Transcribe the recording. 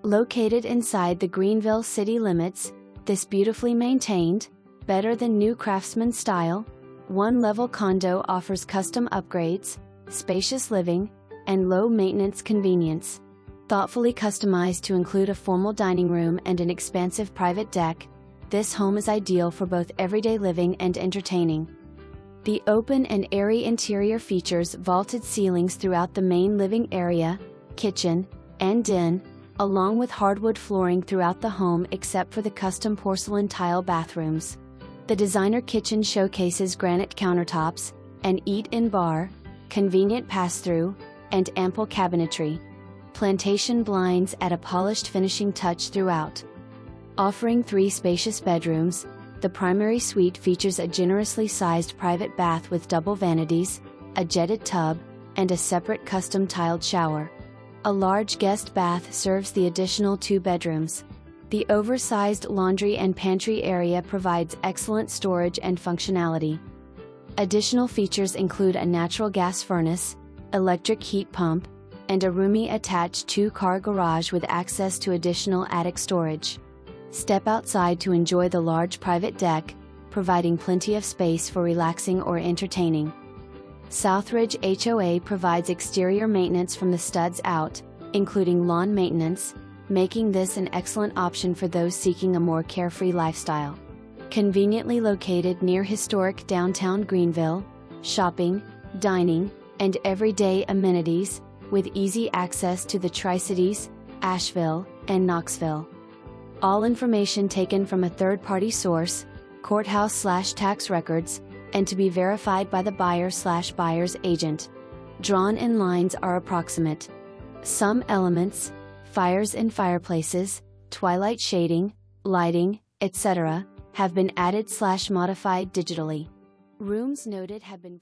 Located inside the Greeneville city limits, this beautifully maintained, better than new Craftsman-style, one-level condo offers custom upgrades, spacious living, and low-maintenance convenience. Thoughtfully customized to include a formal dining room and an expansive private deck, this home is ideal for both everyday living and entertaining. The open and airy interior features vaulted ceilings throughout the main living area, kitchen, and den, along with hardwood flooring throughout the home except for the custom porcelain tile bathrooms. The designer kitchen showcases granite countertops, an eat-in bar, convenient pass-through, and ample cabinetry. Plantation blinds add a polished finishing touch throughout. Offering 3 spacious bedrooms, the primary suite features a generously sized private bath with double vanities, a jetted tub, and a separate custom tiled shower. A large guest bath serves the additional 2 bedrooms. The oversized laundry and pantry area provides excellent storage and functionality. Additional features include a natural gas furnace, electric heat pump, and a roomy attached 2-car garage with access to additional attic storage. Step outside to enjoy the large private deck, providing plenty of space for relaxing or entertaining. Southridge HOA provides exterior maintenance from the studs out, including lawn maintenance, making this an excellent option for those seeking a more carefree lifestyle. Conveniently located near historic downtown Greeneville, shopping, dining, and everyday amenities, with easy access to the Tri-Cities, Asheville, and Knoxville. All information taken from a third-party source, courthouse/tax records, and to be verified by the buyer/buyer's agent. Drawn-in lines are approximate. Some elements, fires in fireplaces, twilight shading, lighting, etc., have been added/modified digitally. Rooms noted have been